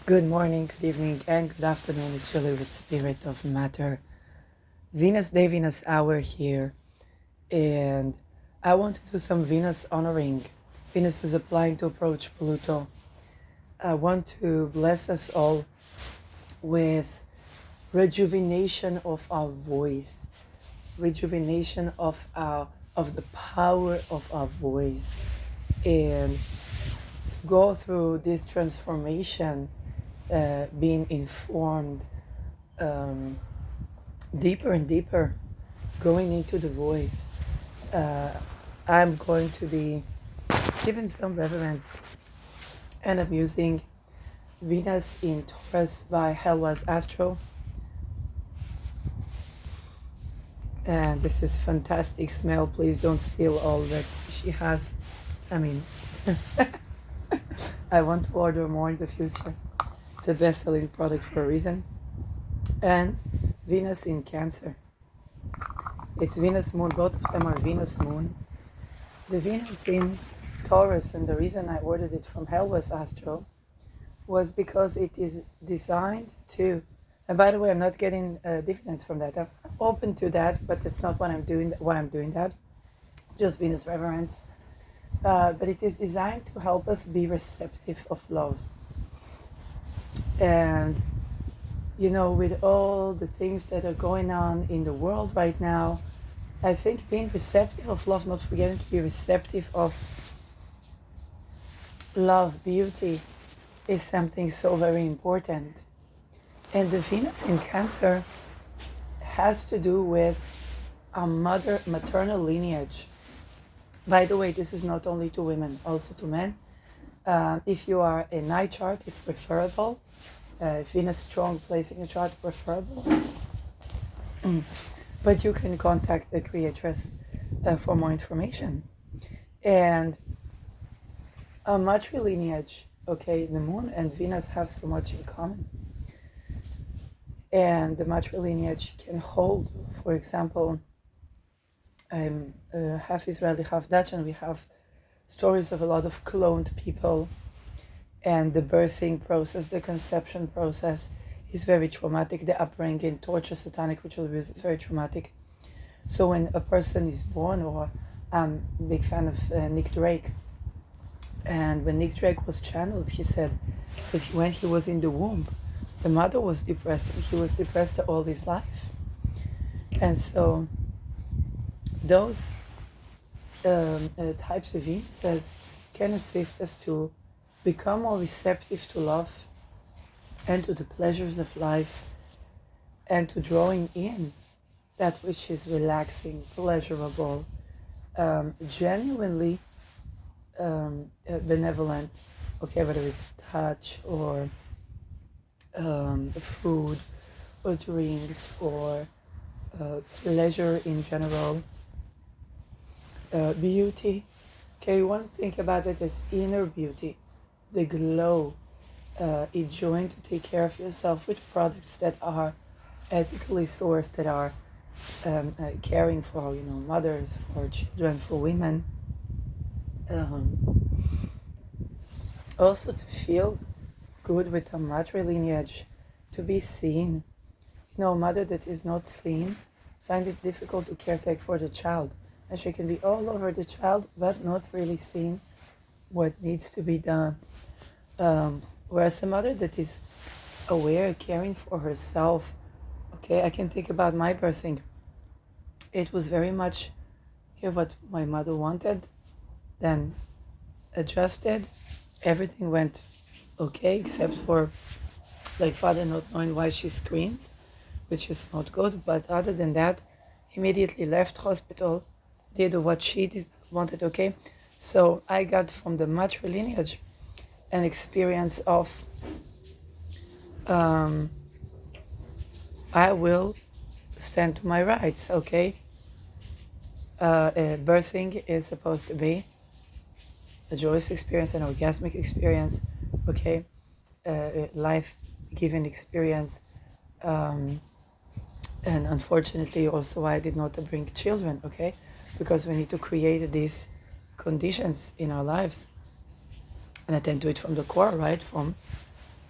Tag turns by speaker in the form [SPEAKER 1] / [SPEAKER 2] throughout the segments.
[SPEAKER 1] Good morning, good evening, and good afternoon. It's really with Spirit of Matter. Venus Day, Venus Hour here. And I want to do some Venus honoring. Venus is applying to approach Pluto. I want to bless us all with rejuvenation of our voice, rejuvenation of the power of our voice, and to go through this transformation, being informed deeper and deeper, going into the voice. I'm going to be giving some reverence, and I'm using Venus in Taurus by Helwa's Astro. And this is fantastic smell. Please don't steal all that she has. I mean, I want to order more in the future. It's a best-selling product for a reason. And Venus in Cancer. It's Venus Moon. Both of them are Venus Moon. The Venus in Taurus, and the reason I ordered it from Helwa's Astro was because it is designed to, and by the way, I'm not getting dividends from that. I'm open to that, but it's not what I'm doing. That just Venus reverence. But it is designed to help us be receptive of love. And you know, with all the things that are going on in the world right now, I think being receptive of love, not forgetting to be receptive of love, beauty, is something so very important. And the Venus in Cancer has to do with our maternal lineage. By the way, this is not only to women, also to men. If you are a night chart, it's preferable. Venus strong placing a chart preferable. But you can contact the creatress for more information. And a matrilineage, okay, the moon and Venus have so much in common. And the matrilineage can hold, for example, I'm half Israeli, half Dutch, and we have stories of a lot of cloned people. And the birthing process, the conception process is very traumatic. The upbringing, torture, satanic ritual abuse is very traumatic. So when a person is born, or I'm a big fan of Nick Drake, and when Nick Drake was channeled, he said that when he was in the womb, the mother was depressed, and he was depressed all his life. And so those types of Venuses can assist us to become more receptive to love and to the pleasures of life, and to drawing in that which is relaxing, pleasurable, genuinely benevolent, okay, whether it's touch or food or drinks or pleasure in general, beauty. Okay, you want to think about it as inner beauty, the glow, enjoying to take care of yourself with products that are ethically sourced, that are caring for, mothers, for children, for women. Also to feel good with a matrilineage, to be seen. A mother that is not seen finds it difficult to caretake for the child, and she can be all over the child but not really seen what needs to be done. Whereas a mother that is aware, caring for herself, okay, I can think about my birthing. It was very much what my mother wanted, then adjusted. Everything went okay, except for like father not knowing why she screams, which is not good. But other than that, immediately left hospital, did what she wanted, okay. So I got from the matrilineage an experience of I will stand to my rights, okay. Birthing is supposed to be a joyous experience, an orgasmic experience, okay, life-giving experience, and unfortunately also I did not bring children, okay, because we need to create these conditions in our lives and attend to it from the core, right, from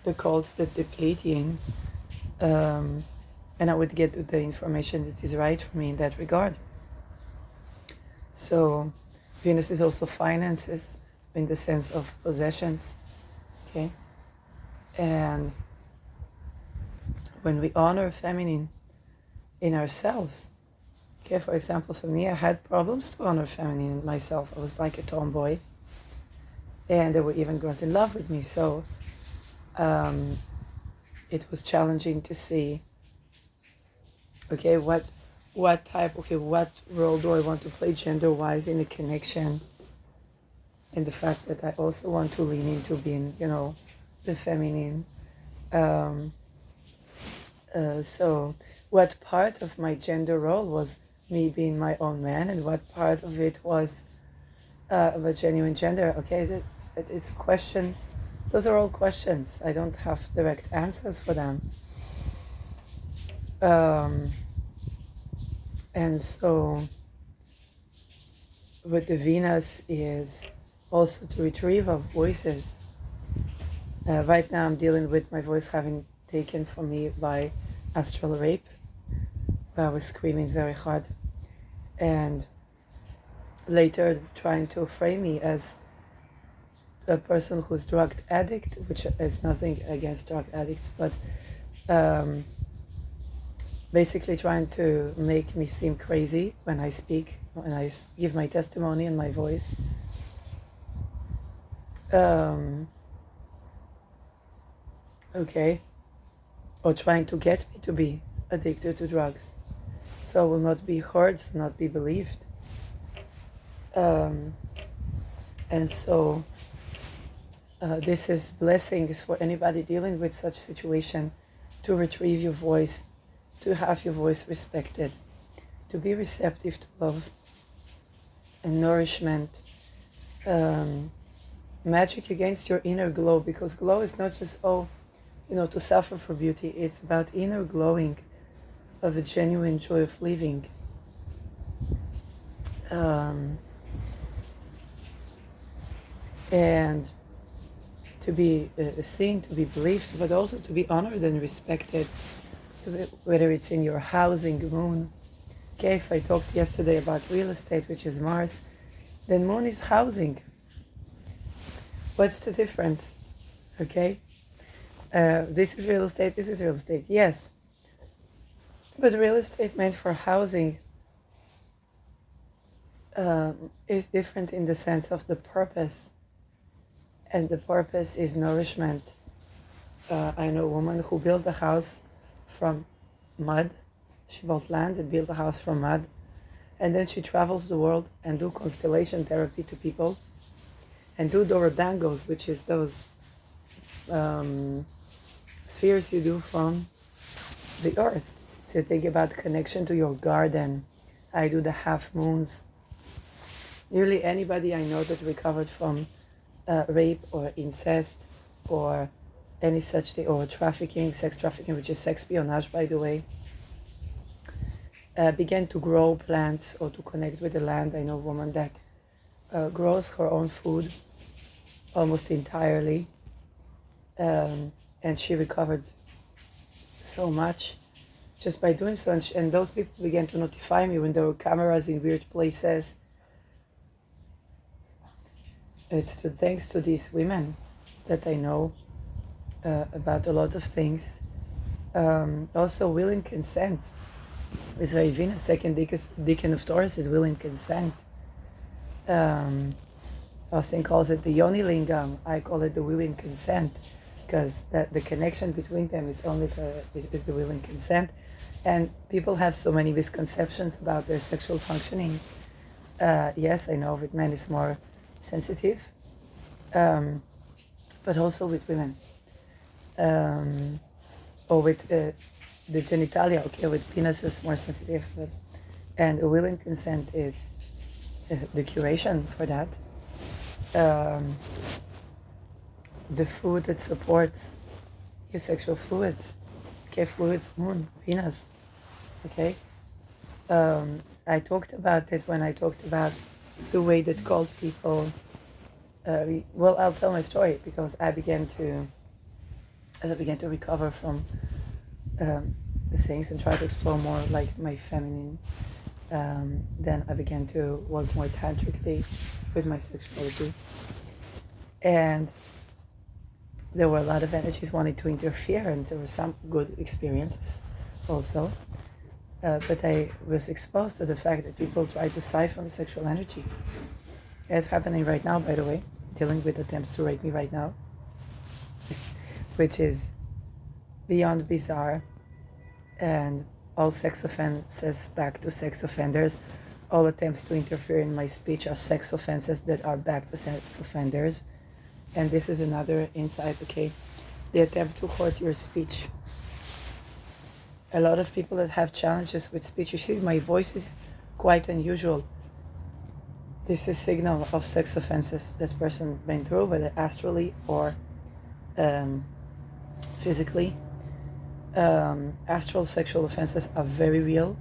[SPEAKER 1] the cults that deplete yin, and I would get to the information that is right for me in that regard. So Venus is also finances in the sense of possessions, okay? And when we honor feminine in ourselves, okay, for example, for me, I had problems to honor feminine in myself. I was like a tomboy, and there were even girls in love with me. So it was challenging to see, okay, what role do I want to play gender-wise in the connection, and the fact that I also want to lean into being, the feminine. So what part of my gender role was me being my own man, and what part of it was of a genuine gender? Okay, it's a question. Those are all questions. I don't have direct answers for them. And so with the Venus is also to retrieve our voices. Right now I'm dealing with my voice having taken from me by astral rape, where I was screaming very hard, and later trying to frame me as a person who's drug addict, which is nothing against drug addicts, but basically trying to make me seem crazy when I speak, when I give my testimony in my voice. Okay, or trying to get me to be addicted to drugs, so I will not be heard, so not be believed. And so this is blessings for anybody dealing with such situation, to retrieve your voice, to have your voice respected, to be receptive to love and nourishment, magic against your inner glow, because glow is not just, to suffer for beauty. It's about inner glowing of a genuine joy of living. And to be seen, to be believed, but also to be honored and respected, whether it's in your housing moon. Okay, if I talked yesterday about real estate, which is Mars, then moon is housing. What's the difference? Okay, this is real estate, this is real estate, yes. But real estate meant for housing is different in the sense of the purpose. And the purpose is nourishment. I know a woman who built a house from mud. She bought land and built a house from mud. And then she travels the world and do constellation therapy to people. And do dorodangos, which is those spheres you do from the earth. So you think about connection to your garden. I do the half moons. Nearly anybody I know that recovered from rape or incest or any such thing, or trafficking, sex trafficking, which is sex espionage, by the way, began to grow plants or to connect with the land. I know a woman that grows her own food almost entirely, and she recovered so much just by doing so. And those people began to notify me when there were cameras in weird places. It's thanks to these women that I know about a lot of things. Also, will and consent is very Venus. Second decan of Taurus is will and consent. Austin calls it the yoni lingam. I call it the will and consent, because the connection between them is only is the will and consent. And people have so many misconceptions about their sexual functioning. Yes, I know with men it's more sensitive, but also with women, or with the genitalia. Okay, with penis is more sensitive, and a will and consent is the curation for that. The food that supports your sexual fluids. Okay, fluids, moon, Venus. Okay, I talked about it when I talked about the way that called people. Well, I'll tell my story, because I began to as I began to recover from the things and try to explore more like my feminine, then I began to work more tantrically with my sexuality. And there were a lot of energies wanting to interfere, and there were some good experiences also. But I was exposed to the fact that people try to siphon sexual energy. It's happening right now, by the way, dealing with attempts to rape me right now, which is beyond bizarre. And all sex offenses back to sex offenders. All attempts to interfere in my speech are sex offenses that are back to sex offenders. And this is another insight, okay? The attempt to hurt your speech. A lot of people that have challenges with speech, you see, my voice is quite unusual. This is signal of sex offenses that person went through, whether astrally or physically. Astral sexual offenses are very real,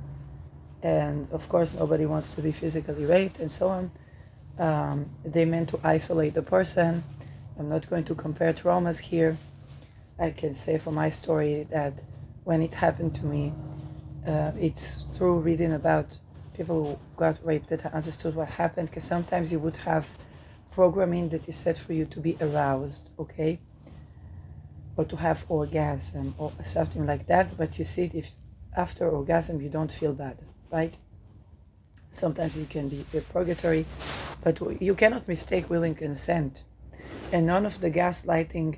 [SPEAKER 1] and of course nobody wants to be physically raped and so on. They meant to isolate the person. I'm not going to compare traumas here. I can say for my story that when it happened to me, it's through reading about people who got raped that I understood what happened, because sometimes you would have programming that is set for you to be aroused, okay? Or to have orgasm or something like that, but you see, if after orgasm you don't feel bad, right? Sometimes it can be a purgatory, but you cannot mistake willing consent, and none of the gaslighting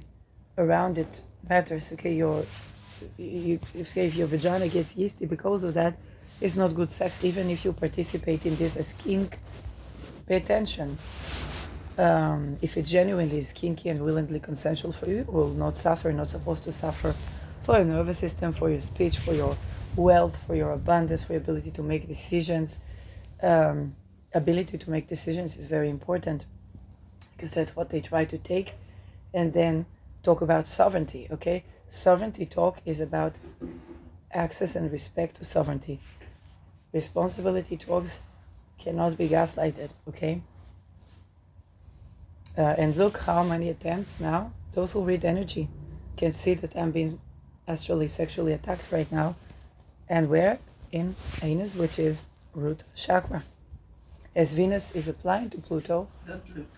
[SPEAKER 1] around it matters, okay? If your vagina gets yeasty because of that, it's not good sex, even if you participate in this as kink. Pay attention. If it genuinely is kinky and willingly consensual for you, will not suffer, not supposed to suffer, for your nervous system, for your speech, for your wealth, for your abundance, for your ability to make decisions. Ability to make decisions is very important, because that's what they try to take. And then talk about sovereignty, okay? Sovereignty talk is about access and respect to sovereignty. Responsibility talks cannot be gaslighted, okay? And look how many attempts now, those who read energy can see that I'm being astrally sexually attacked right now. And where? In anus, which is root chakra. As Venus is applying to Pluto,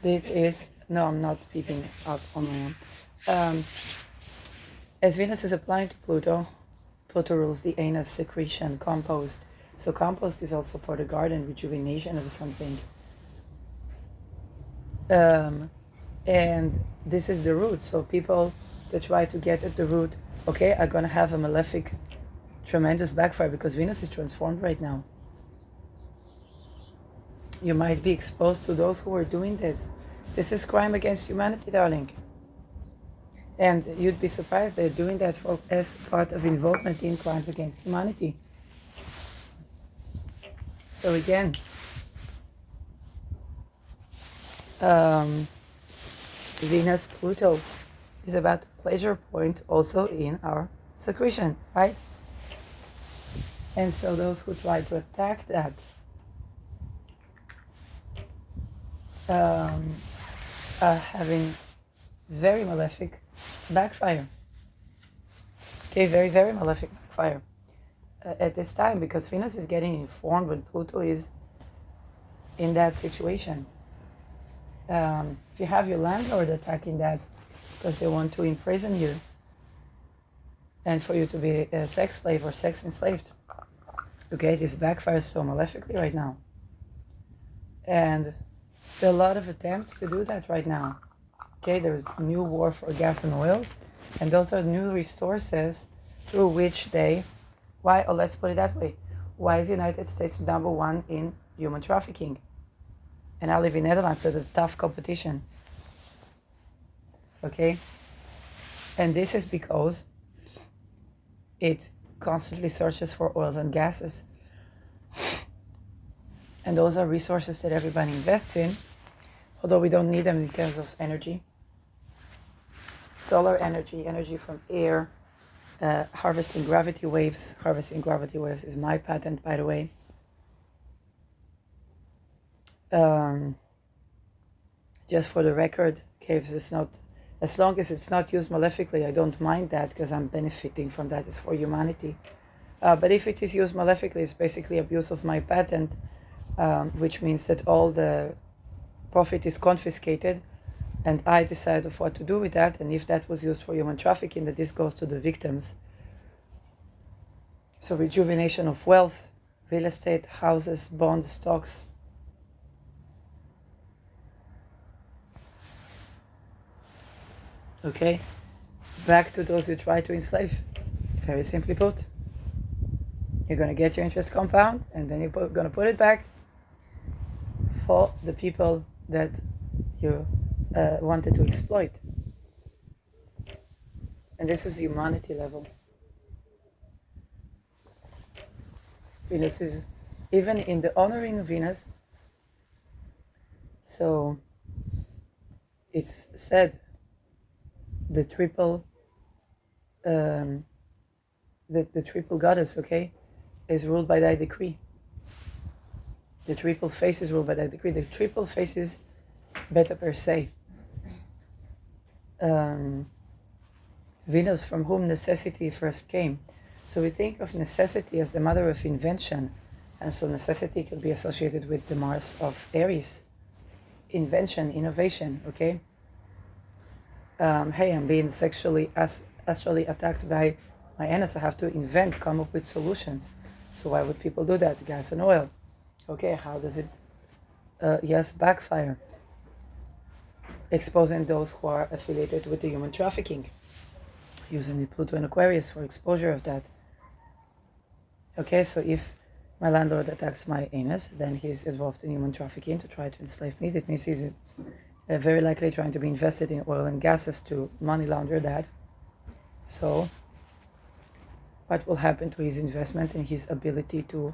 [SPEAKER 1] it is, no, I'm not peeping up on my own. As Venus is applying to Pluto, Pluto rules the anus, secretion, compost. So compost is also for the garden, rejuvenation of something. And this is the root. So people that try to get at the root, okay, are going to have a malefic, tremendous backfire, because Venus is transformed right now. You might be exposed to those who are doing this. This is crime against humanity, darling. And you'd be surprised they're doing that as part of involvement in crimes against humanity. So again, Venus Pluto is about pleasure point also in our secretion, right? And so those who try to attack that are having very malefic backfire. Okay, very, very malefic backfire at this time, because Venus is getting informed when Pluto is in that situation. If you have your landlord attacking that because they want to imprison you and for you to be a sex slave or sex enslaved, okay, this backfires so malefically right now. And there are a lot of attempts to do that right now. Okay, there's new war for gas and oils, and those are new resources through which let's put it that way, why is the United States #1 in human trafficking? And I live in Netherlands, so there's tough competition. Okay? And this is because it constantly searches for oils and gases. And those are resources that everybody invests in, although we don't need them in terms of energy. Solar energy, energy from air, harvesting gravity waves. Harvesting gravity waves is my patent, by the way. Just for the record, okay, if it's not As long as it's not used malefically, I don't mind that because I'm benefiting from that. It's for humanity. But if it is used malefically, it's basically abuse of my patent, which means that all the profit is confiscated and I decide of what to do with that. And if that was used for human trafficking, that this goes to the victims. So rejuvenation of wealth, real estate, houses, bonds, stocks. Okay, back to those who try to enslave. Very simply put, you're going to get your interest compound and then you're going to put it back for the people that you wanted to exploit. And this is humanity level. Venus is, even in the honoring of Venus, so it's said the triple the triple goddess, okay, is ruled by thy decree. The triple face is ruled by thy decree. The triple face is beta per se. Venus, from whom necessity first came. So we think of necessity as the mother of invention, and so necessity could be associated with the Mars of Aries. Invention, innovation, okay? Hey, I'm being sexually, astrally attacked by my enemies. I have to invent, come up with solutions. So why would people do that? Gas and oil. Okay, how does it, yes, backfire? Exposing those who are affiliated with the human trafficking. Using the Pluto and Aquarius for exposure of that. Okay, so if my landlord attacks my anus, then he's involved in human trafficking to try to enslave me. That means he's very likely trying to be invested in oil and gases to money launder that. So what will happen to his investment and his ability to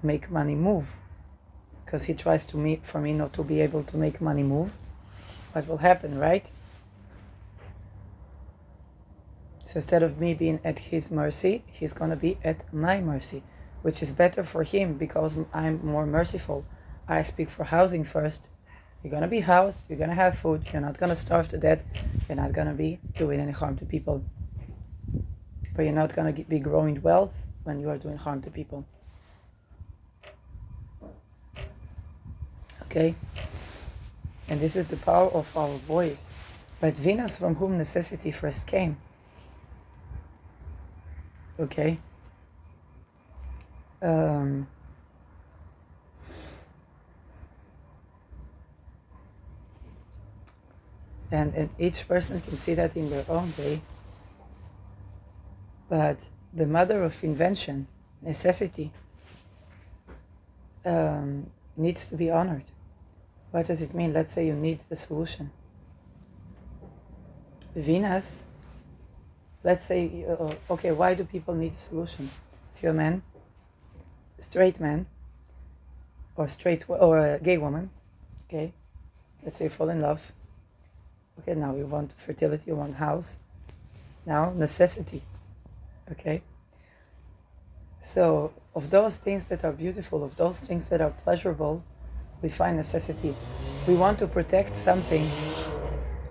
[SPEAKER 1] make money move? Because he tries to for me not to be able to make money move. What will happen, right? So instead of me being at his mercy, he's going to be at my mercy, which is better for him because I'm more merciful. I speak for housing first. You're going to be housed, you're going to have food, you're not going to starve to death, you're not going to be doing any harm to people. But you're not going to be growing wealth when you are doing harm to people. Okay? And this is the power of our voice. But Venus, from whom necessity first came. Okay? And each person can see that in their own way. But the mother of invention, necessity, needs to be honored. What does it mean? Let's say you need a solution. Venus, let's say, okay, why do people need a solution? If you're a man, straight man, or a gay woman, okay, let's say you fall in love. Okay, now you want fertility, you want house. Now, necessity, okay? So, of those things that are beautiful, of those things that are pleasurable, we find necessity. We want to protect something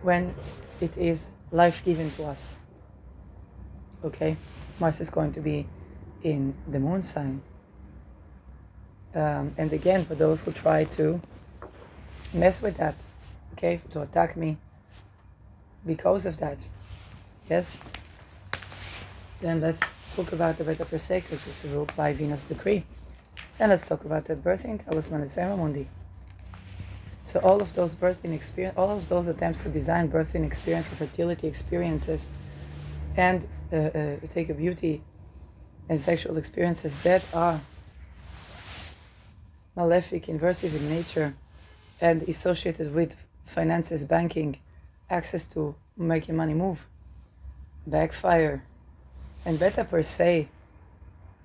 [SPEAKER 1] when it is life-giving to us, okay? Mars is going to be in the moon sign. And again, for those who try to mess with that, okay, to attack me, because of that, yes, then let's talk about the Veda per se, because it's ruled by Venus decree. And let's talk about the birthing talisman at Tema Mundi. So all of those birthing experience, all of those attempts to design birthing experience, fertility experiences, and take a beauty and sexual experiences that are malefic, inversive in nature, and associated with finances, banking, access to making money move, backfire, and Beta per se,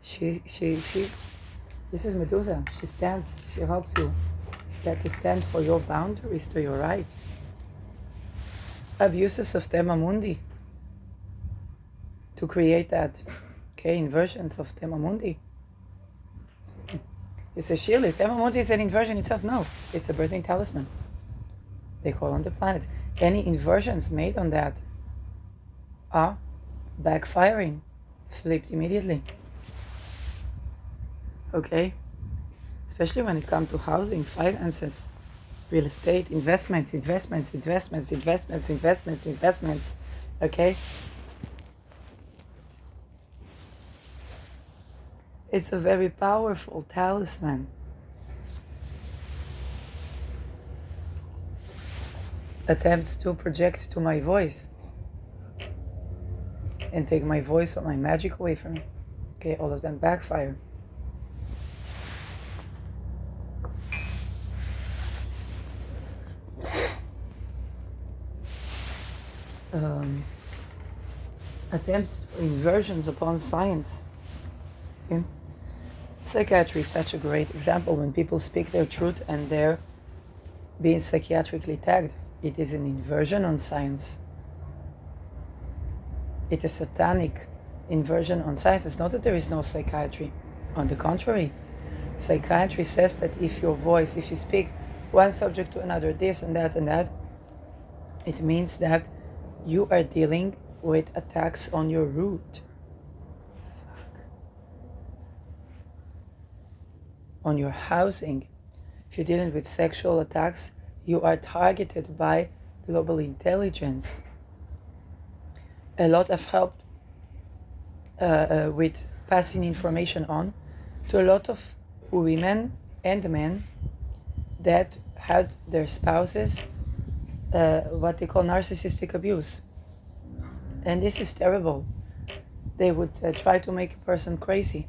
[SPEAKER 1] she this is Medusa. She stands, she helps you to stand for your boundaries, to your right. Abuses of Tema Mundi to create that, okay, inversions of Tema Mundi. You say, Shirley, Tema Mundi is an inversion itself. No, it's a birthing talisman. They call on the planet. Any inversions made on that are backfiring, flipped immediately. Okay? Especially when it comes to housing, finances, real estate, investments. Okay? It's a very powerful talisman. Attempts to project to my voice and take my voice or my magic away from me. Okay, all of them backfire. Attempts inversions upon science. Okay? Psychiatry is such a great example when people speak their truth and they're being psychiatrically tagged. It is an inversion on science. It is satanic inversion on science. It's not that there is no psychiatry. On the contrary, psychiatry says that if you speak one subject to another, this and that, it means that you are dealing with attacks on your root. On your housing. If you're dealing with sexual attacks, you are targeted by global intelligence. A lot have helped with passing information on to a lot of women and men that had their spouses what they call narcissistic abuse. And this is terrible. They would try to make a person crazy.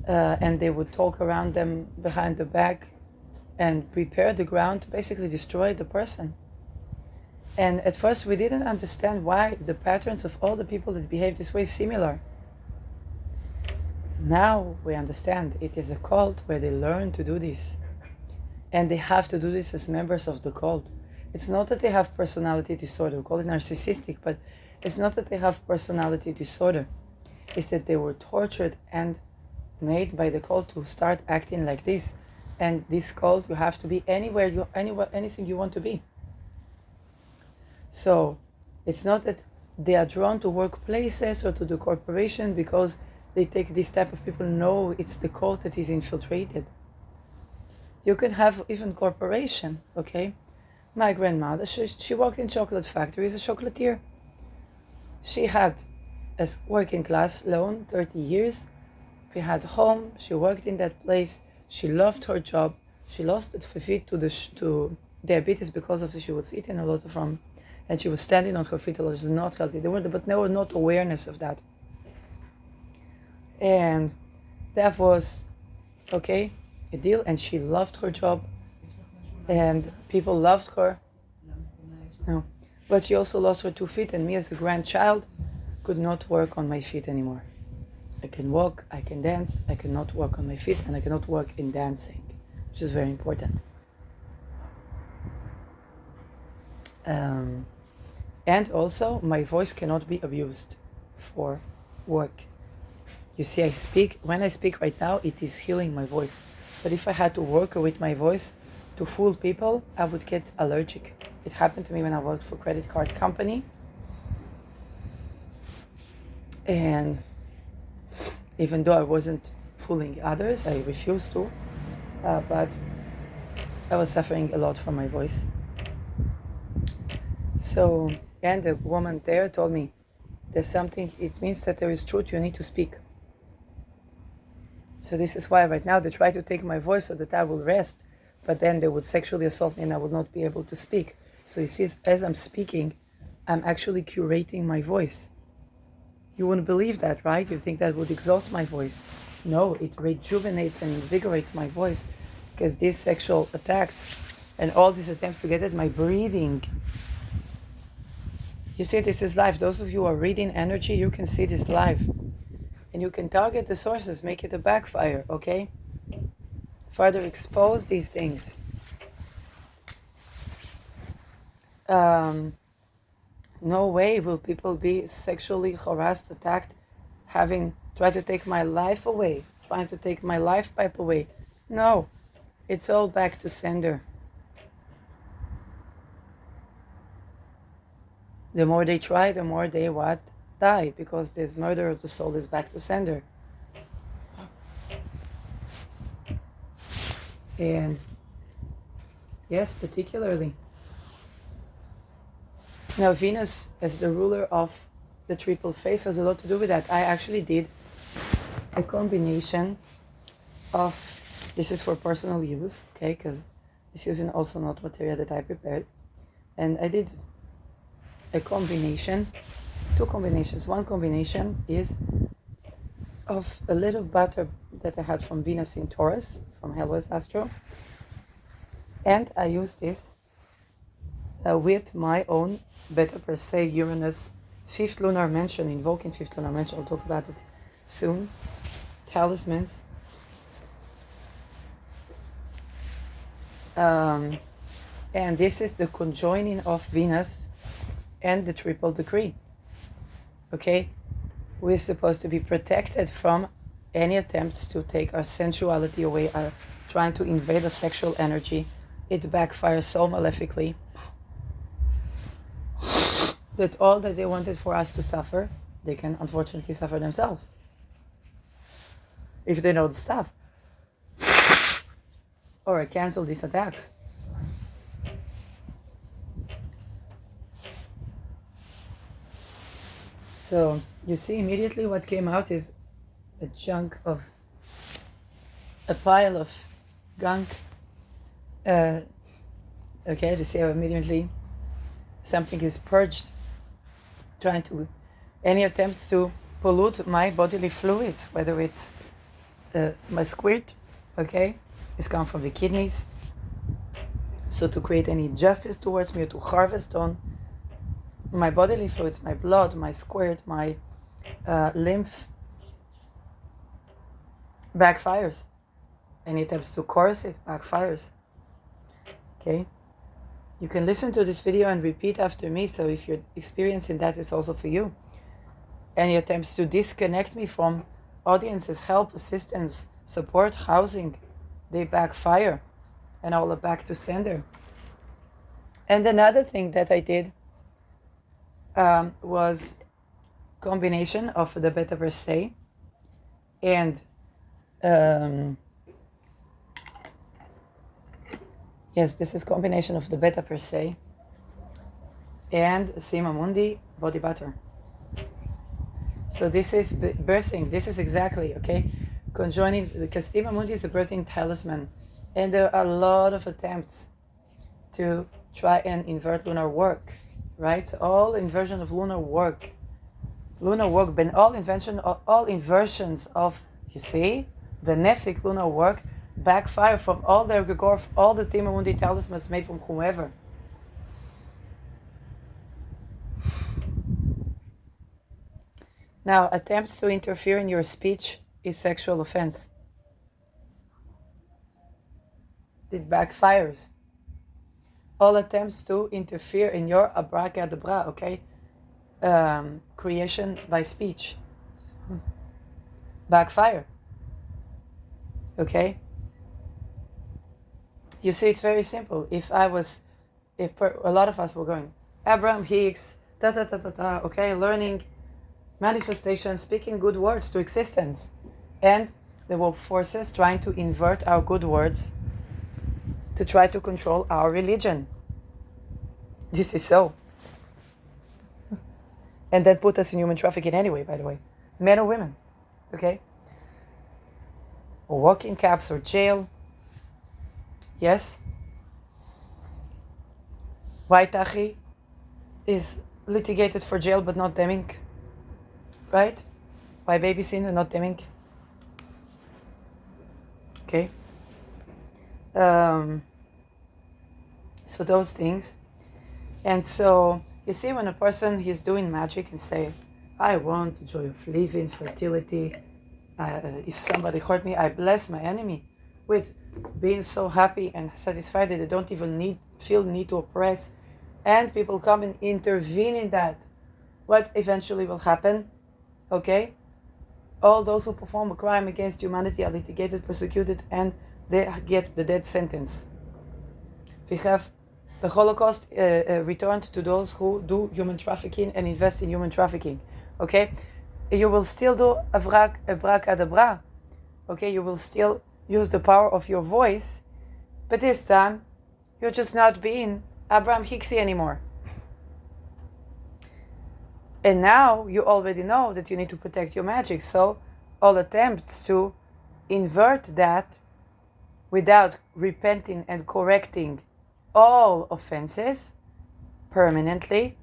[SPEAKER 1] And they would talk around them behind the back and prepare the ground to basically destroy the person. And at first we didn't understand why the patterns of all the people that behave this way is similar. Now we understand it is a cult where they learn to do this. And they have to do this as members of the cult. It's not that they have personality disorder. We call it narcissistic, but it's not that they have personality disorder. It's that they were tortured and made by the cult to start acting like this. And this cult, you have to be anywhere, anything you want to be. So it's not that they are drawn to workplaces or to the corporation because they take this type of people. No, it's the cult that is infiltrated. You can have even corporation, okay? My grandmother, she worked in chocolate factories as a chocolatier. She had a working class loan, 30 years. We had a home, she worked in that place. She loved her job. She lost her feet to diabetes because of this. She was eating a lot from, and she was standing on her feet a lot. She was not healthy. But there was not awareness of that. And that was, okay, a deal. And she loved her job. And people loved her. No. But she also lost her 2 feet. And me as a grandchild could not work on my feet anymore. I can walk, I can dance, I cannot work on my feet, and I cannot work in dancing, which is very important. And also, my voice cannot be abused for work. You see, when I speak right now, it is healing my voice. But if I had to work with my voice to fool people, I would get allergic. It happened to me when I worked for a credit card company. And even though I wasn't fooling others, I refused to, but I was suffering a lot from my voice. So, and the woman there told me, there's something, it means that there is truth, you need to speak. So this is why right now they try to take my voice so that I will rest, but then they would sexually assault me and I would not be able to speak. So you see, as I'm speaking, I'm actually curating my voice. You wouldn't believe that, right? You think that would exhaust my voice. No, it rejuvenates and invigorates my voice because these sexual attacks and all these attempts to get at my breathing. You see, this is live. Those of you who are reading energy, you can see this live. And you can target the sources, make it a backfire, okay? Further expose these things. No way will people be sexually harassed, attacked, tried to take my life away, trying to take my life path away. No, it's all back to sender. The more they try, the more they what? Die, because this murder of the soul is back to sender. And yes, particularly. Now, Venus as the ruler of the triple phase has a lot to do with that. I actually did a combination of, this is for personal use, okay, because it's using also not material that I prepared. And I did a combination, two combinations. One combination is of a little butter that I had from Venus in Taurus, from Helwa's Astro. And I used this with my own Beta Per Se Uranus fifth lunar mansion, invoking fifth lunar mansion. I'll talk about it soon. Talismans. And this is the conjoining of Venus and the triple decree. Okay? We're supposed to be protected from any attempts to take our sensuality away, trying to invade the sexual energy. It backfires so malefically that all that they wanted for us to suffer, they can unfortunately suffer themselves. If they know the stuff. Or cancel these attacks. So you see immediately what came out is a pile of gunk. Okay, you see how immediately something is purged, trying to, any attempts to pollute my bodily fluids, whether it's my squirt, okay, it's come from the kidneys. So to create any justice towards me or to harvest on my bodily fluids, my blood, my squirt, my lymph, backfires. Any attempts to coerce it, backfires. Okay? You can listen to this video and repeat after me, so if you're experiencing that, it's also for you. Any attempts to disconnect me from audiences, help, assistance, support, housing, they backfire, and all are back to sender. And another thing that I did was combination of the Beta Per Se and yes, this is combination of the Beta Per Se and Thema Mundi body butter. So this is birthing. This is exactly, okay, conjoining, because Thema Mundi is the birthing talisman. And there are a lot of attempts to try and invert lunar work, right? So all inversion of lunar work, all inversions of, you see, benefic lunar work backfire from all the egregore, all the Thema Mundi talismans made from whomever. Now, attempts to interfere in your speech is sexual offense. It backfires. All attempts to interfere in your abracadabra, okay, creation by speech, backfire. Okay. You see, it's very simple. If a lot of us were going, Abraham Hicks, okay, learning, manifestation, speaking good words to existence, and there were forces trying to invert our good words to try to control our religion. This is so. And then put us in human trafficking anyway, by the way. Men or women. Okay? Or walking cabs or jail. Yes? Why Tachi is litigated for jail but not Deming? Right? Why Baby Sin and not Deming? Okay? So those things. And so you see, when a person is doing magic and say, I want the joy of living, fertility, if somebody hurt me, I bless my enemy with being so happy and satisfied that they don't even feel need to oppress, and people come and intervene in that, what eventually will happen? Okay? All those who perform a crime against humanity are litigated, persecuted, and they get the death sentence. We have The Holocaust returned to those who do human trafficking and invest in human trafficking. Okay? You will still do abracadabra. Okay? You will still use the power of your voice, but this time you're just not being Abraham Hicks anymore. And now you already know that you need to protect your magic. So all attempts to invert that without repenting and correcting all offenses permanently,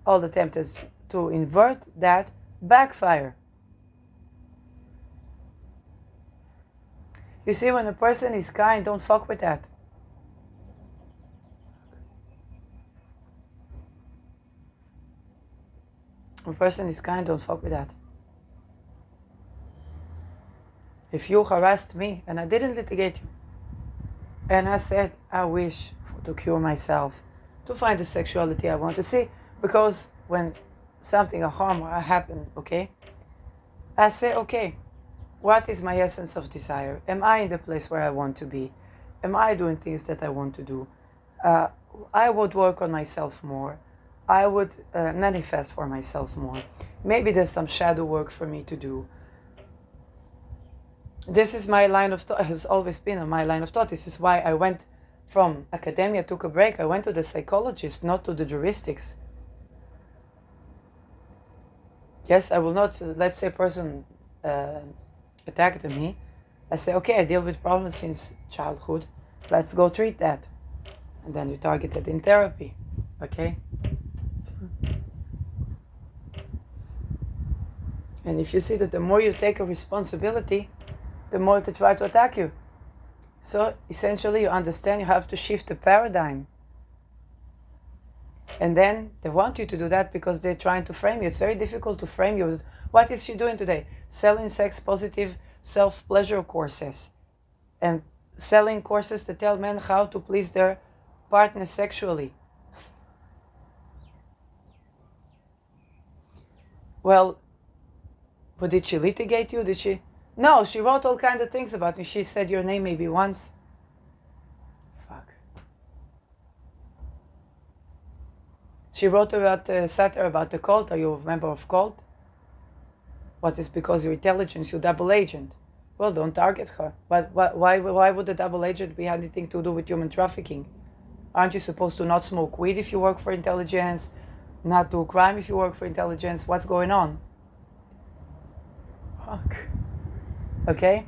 [SPEAKER 1] all attempts to invert that backfire. You see, when a person is kind, don't fuck with that. When a person is kind, don't fuck with that. If you harassed me and I didn't litigate you, and I said, I wish to cure myself, to find the sexuality I want to see, because when something, a harm happen, okay, I say, okay, what is my essence of desire? Am I in the place where I want to be? Am I doing things that I want to do? I would work on myself more. I would manifest for myself more. Maybe there's some shadow work for me to do. This is my line of thought, has always been my line of thought. This is why I went from academia, took a break. I went to the psychologist, not to the juristics. Yes, I will not, let's say a person attacked me. I say, okay, I deal with problems since childhood. Let's go treat that. And then you target it in therapy, okay? And if you see that the more you take a responsibility, the more they try to attack you. So essentially you understand you have to shift the paradigm. And then they want you to do that because they're trying to frame you. It's very difficult to frame you. What is she doing today? Selling sex positive self-pleasure courses. And selling courses to tell men how to please their partner sexually. Well, but did she litigate you? Did she? No, she wrote all kinds of things about me. She said your name maybe once. Fuck. She wrote about satire about the cult. Are you a member of cult? What is because you're intelligence, you're double agent. Well, don't target her. But why would a double agent be anything to do with human trafficking? Aren't you supposed to not smoke weed if you work for intelligence? Not do crime if you work for intelligence? What's going on? Fuck. Okay?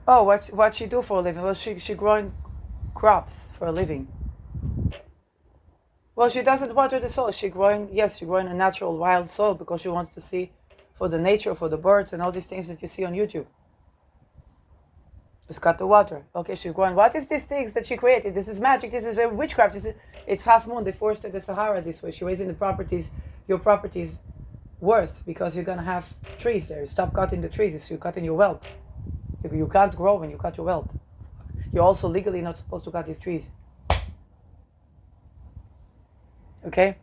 [SPEAKER 1] Oh, what she do for a living? Well, she growing crops for a living. Well, she doesn't water the soil. She growing a natural wild soil because she wants to see for the nature, for the birds and all these things that you see on YouTube. It's got the water. Okay, she's growing. What is these things that she created? This is magic. This is witchcraft. It's half moon. They forced the Sahara this way. She's raising your properties worth because you're gonna have trees there. Stop cutting the trees. You're cutting your wealth. You can't grow when you cut your wealth. You're also legally not supposed to cut these trees. Okay?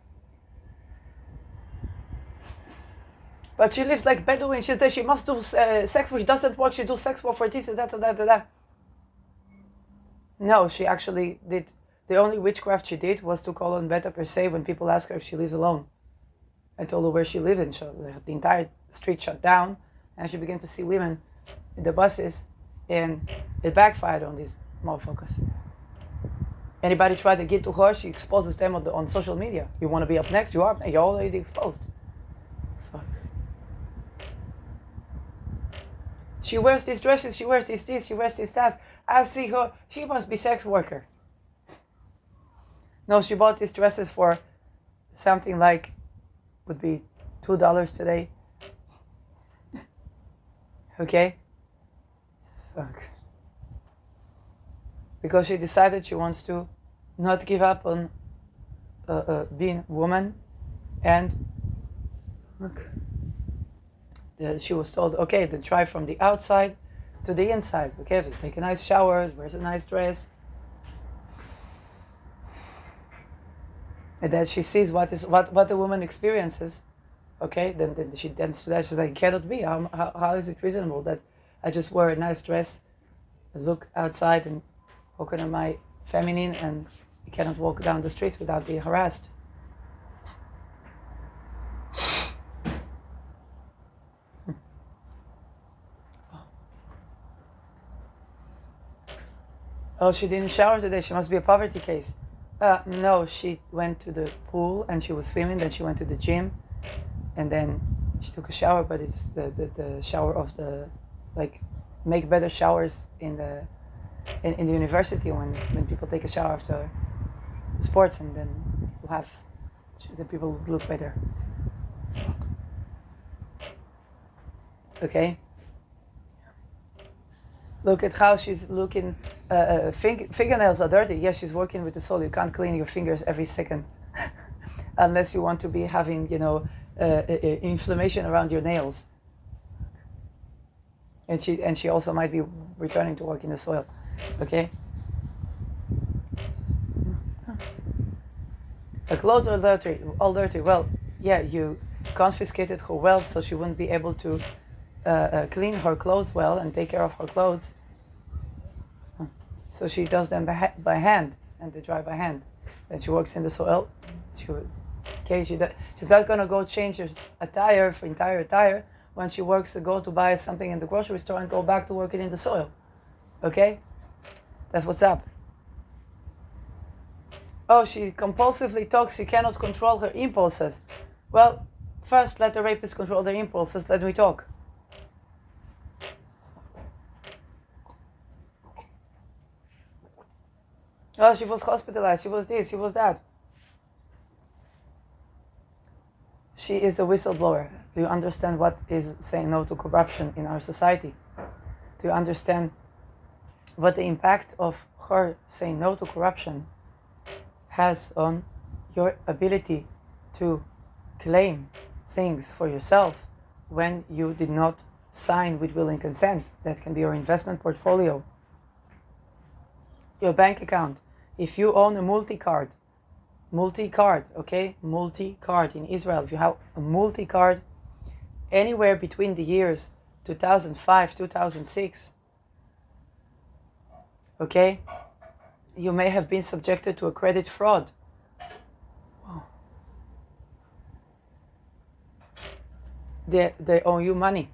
[SPEAKER 1] But she lives like Bedouin. She says she must do sex which doesn't work. She do sex work for this and that. No, she actually did. The only witchcraft she did was to call on Beta per se when people ask her if she lives alone. I told her where she lived and the entire street shut down and she began to see women in the buses and it backfired on these motherfuckers. Anybody try to get to her, she exposes them on social media. You want to be up next? You're already exposed. Fuck. She wears these dresses, she wears this, she wears this, that. I see her, she must be sex worker. No, she bought these dresses for something like, would be $2 today. Okay? Fuck. Because she decided she wants to not give up on being a woman, and look, she was told, okay, then try from the outside to the inside. Okay, take a nice shower, wears a nice dress, and then she sees what the woman experiences. Okay, then she tends to that. She's like, it cannot be. How is it reasonable that I just wear a nice dress, look outside, and open on my feminine, and you cannot walk down the streets without being harassed. Oh, she didn't shower today. She must be a poverty case. No, she went to the pool and she was swimming. Then she went to the gym, and then she took a shower. But it's the shower of the, like, make better showers in the university when people take a shower after sports, and then you have the people look better. Okay. Look at how she's looking. Fingernails are dirty. Yes, she's working with the soul. You can't clean your fingers every second, unless you want to be having, inflammation around your nails. And she also might be returning to work in the soil. Okay. Her clothes are dirty. All dirty. Well, yeah, you confiscated her wealth, so she wouldn't be able to clean her clothes well and take care of her clothes. So she does them by hand, and they dry by hand. Then she works in the soil. She's not gonna go change her attire for entire attire when she works to go to buy something in the grocery store and go back to working in the soil. Okay, that's what's up. Oh, she compulsively talks. She cannot control her impulses. Well, first let the rapist control their impulses. Let me talk. Oh, she was hospitalized, she was this, she was that. She is a whistleblower. Do you understand what is saying no to corruption in our society? Do you understand what the impact of her saying no to corruption has on your ability to claim things for yourself when you did not sign with will and consent? That can be your investment portfolio, your bank account. If you own a multi-card, okay? Multi-card in Israel, if you have a multi-card anywhere between the years 2005, 2006, okay? You may have been subjected to a credit fraud. Oh. They owe you money.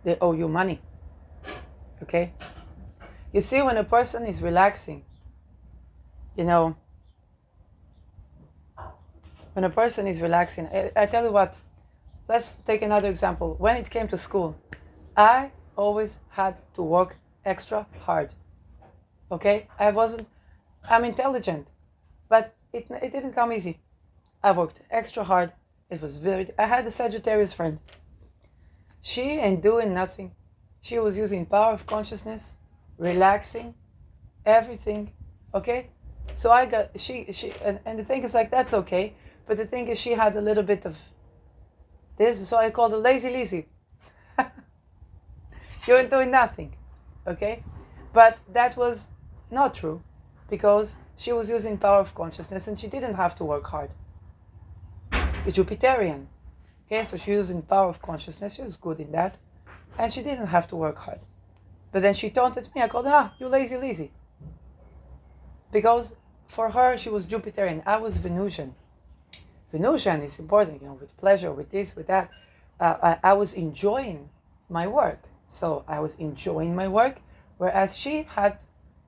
[SPEAKER 1] They owe you money, okay? You see, when a person is relaxing, when a person is relaxing, I tell you what, let's take another example. When it came to school, I always had to work extra hard, okay? I'm intelligent, but it didn't come easy. I worked extra hard. I had a Sagittarius friend. She ain't doing nothing. She was using power of consciousness, relaxing, everything, okay? So and the thing is, like, that's okay, but the thing is, she had a little bit of this, so I called her lazy. You ain't doing nothing, okay? But that was not true, because she was using power of consciousness and she didn't have to work hard. A Jupiterian, okay? So she was using power of consciousness, she was good in that, and she didn't have to work hard. But then she taunted me. I called her, you lazy. Because for her, she was Jupiterian. I was Venusian. Venusian is important, with pleasure, with this, with that. I was enjoying my work. So I was enjoying my work, whereas she had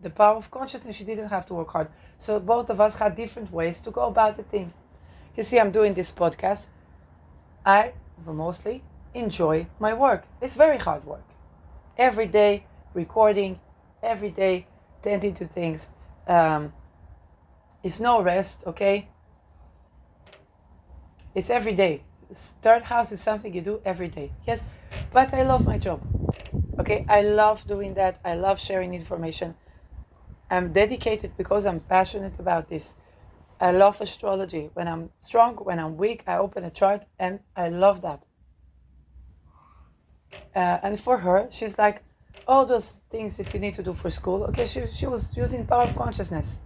[SPEAKER 1] the power of consciousness. She didn't have to work hard. So both of us had different ways to go about the thing. You see, I'm doing this podcast. I mostly enjoy my work. It's very hard work. Every day, recording, every day, tending to things. It's no rest, okay? It's every day. Third house is something you do every day. Yes, but I love my job, okay? I love doing that. I love sharing information. I'm dedicated because I'm passionate about this. I love astrology. When I'm strong, when I'm weak, I open a chart, and I love that. And for her, she's like, all those things that you need to do for school, okay, she was using power of consciousness.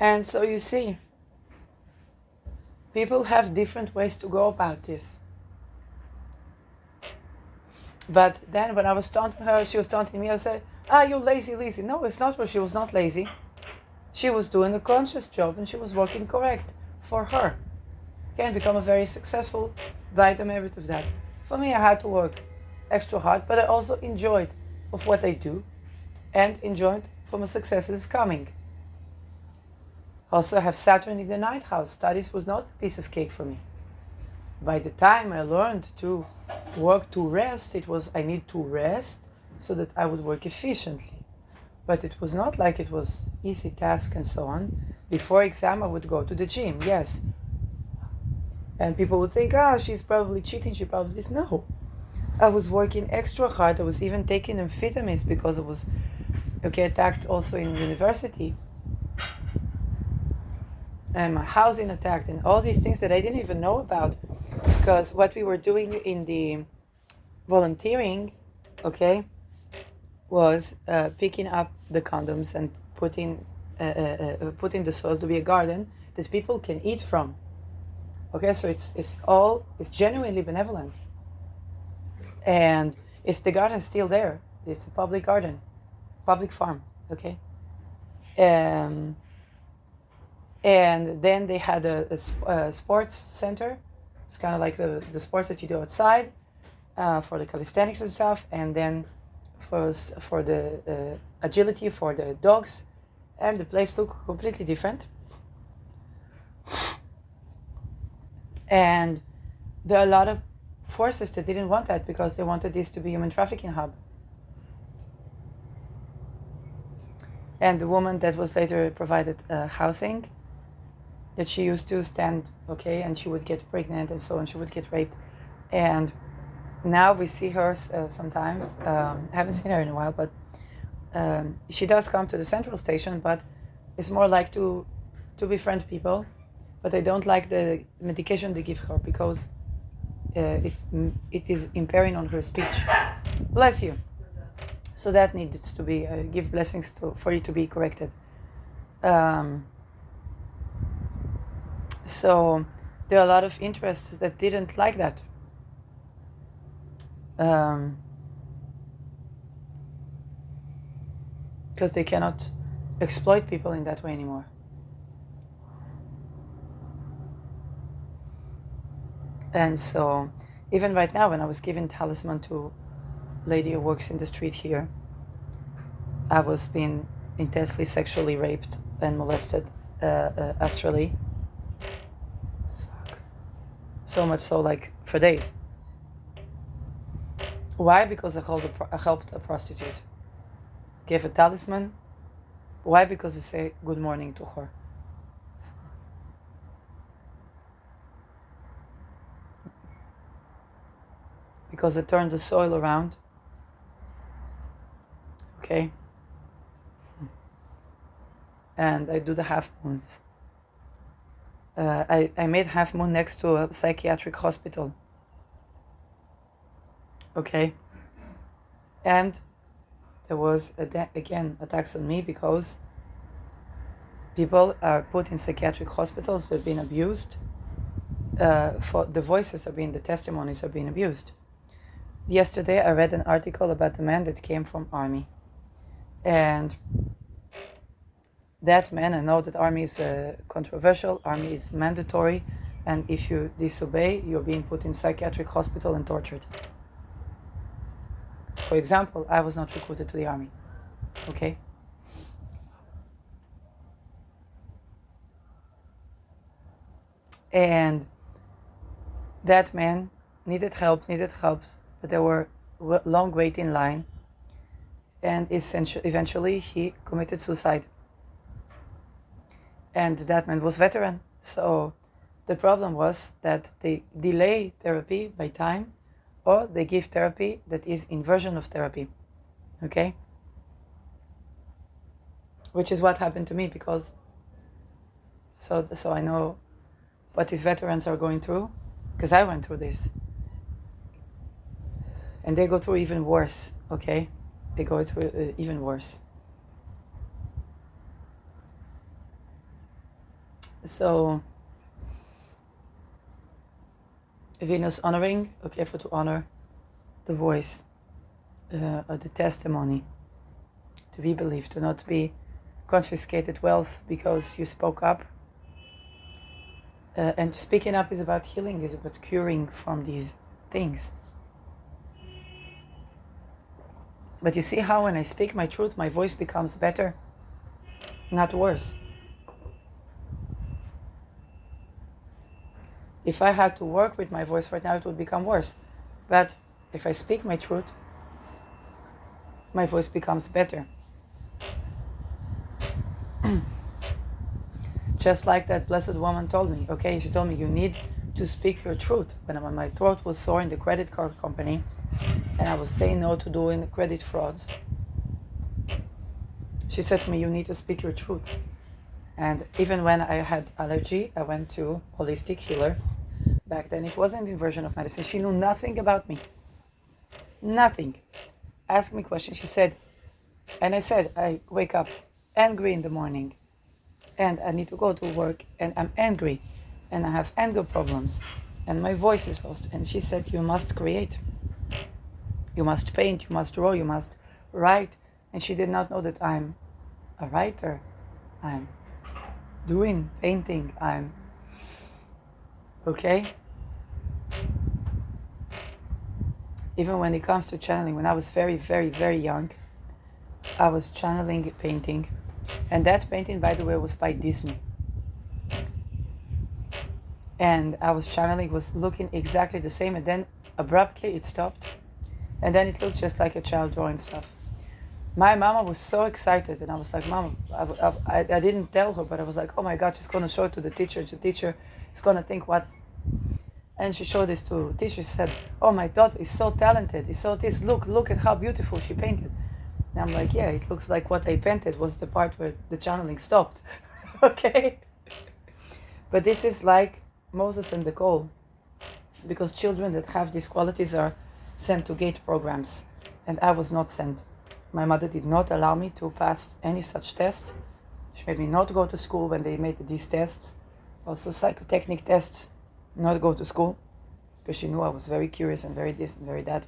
[SPEAKER 1] And so you see, people have different ways to go about this. But then when I was taunting her, she was taunting me. I said, you lazy. No, it's not what she was not lazy. She was doing a conscious job and she was working correct for her. Can become a very successful by the merit of that. For me, I had to work extra hard, but I also enjoyed of what I do and enjoyed from the successes coming. Also, I have Saturn in the ninth house. Studies was not a piece of cake for me. By the time I learned to work to rest, it was I need to rest so that I would work efficiently. But it was not like it was easy task and so on. Before exam, I would go to the gym, yes. And people would think, she's probably cheating, she probably is. No. I was working extra hard. I was even taking amphetamines because I was attacked also in university. And my housing attacked and all these things that I didn't even know about. Because what we were doing in the volunteering, was picking up the condoms and putting the soil to be a garden that people can eat from. Okay, so it's genuinely benevolent. And the garden still there. It's a public garden, public farm, okay? And then they had a sports center. It's kind of like the sports that you do outside for the calisthenics and stuff. And then for the agility for the dogs. And the place looked completely different. And there are a lot of forces that didn't want that because they wanted this to be a human trafficking hub. And the woman that was later provided housing, that she used to stand, and she would get pregnant and so on, she would get raped. And now we see her sometimes. I haven't seen her in a while, but she does come to the central station, but it's more like to befriend people. But I don't like the medication they give her because it is impairing on her speech. Bless you. So that needed to be, give blessings for it to be corrected. So there are a lot of interests that didn't like that. Because they cannot exploit people in that way anymore. And so even right now, when I was giving talisman to a lady who works in the street here, I was being intensely sexually raped and molested astrally. So much so, like, for days. Why? Because I helped a prostitute. Gave a talisman. Why? Because I say good morning to her. Because I turned the soil around. Okay? And I do the half moons. I made half moon next to a psychiatric hospital. Okay? And there was, again, attacks on me because people are put in psychiatric hospitals, they're being abused. For the voices the testimonies are being abused. Yesterday I read an article about the man that came from army. And that man, I know that army is controversial, army is mandatory, and if you disobey, you're being put in psychiatric hospital and tortured. For example, I was not recruited to the army. Okay? And that man needed help, but there were long wait in line, and eventually he committed suicide. And that man was veteran. So the problem was that they delay therapy by time, or they give therapy that is inversion of therapy. Okay? Which is what happened to me, because so I know what these veterans are going through, because I went through this. And they go through even worse, okay? They go through even worse. So, Venus honoring, okay, for to honor the voice. the testimony, to be believed, to not be confiscated wealth because you spoke up. And speaking up is about healing, is about curing from these things. But you see how when I speak my truth, my voice becomes better, not worse. If I had to work with my voice right now, it would become worse. But if I speak my truth, my voice becomes better. Just like that blessed woman told me, okay? She told me, you need to speak your truth. When my throat was sore in the credit card company, and I was saying no to doing credit frauds, she said to me, you need to speak your truth. And even when I had allergy, I went to holistic healer. Back then, it wasn't inversion of medicine. She knew nothing about me. Nothing. Asked me questions. She said, and I said, I wake up angry in the morning, and I need to go to work, and I'm angry, and I have anger problems, and my voice is lost. And she said, you must create. You must paint, you must draw, you must write. And she did not know that I'm a writer. I'm doing painting. I'm okay. Even when it comes to channeling, when I was very, very, very young, I was channeling painting. And that painting, by the way, was by Disney. And I was channeling, was looking exactly the same, and then abruptly it stopped. And then it looked just like a child drawing stuff. My mama was so excited, and I was like, Mama, I didn't tell her, but I was like, oh my God, she's going to show it to the teacher. The teacher is going to think what? And she showed this to the teacher. She said, oh, my daughter is so talented. It's so this. Look at how beautiful she painted. And I'm like, yeah, it looks like what I painted was the part where the channeling stopped. Okay? But this is like Moses and the coal, because children that have these qualities are sent to gate programs, and I was not sent. My mother did not allow me to pass any such test. She made me not go to school when they made these tests, also psychotechnic tests, not go to school, because she knew I was very curious and very this and very that.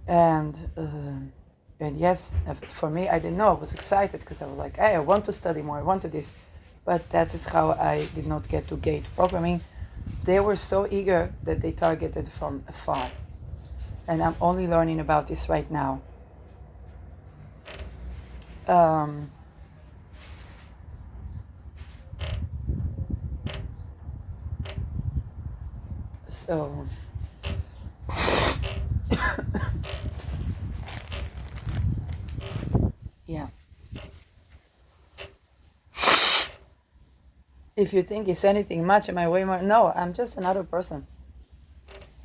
[SPEAKER 1] And yes, for me, I didn't know. I was excited because I was like, hey, I want to study more, I want to this. But that is how I did not get to gate programming. They were so eager that they targeted from afar. And I'm only learning about this right now. So yeah. If you think it's anything much, am I way more? No, I'm just another person.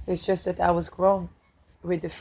[SPEAKER 1] It's just that I was grown with the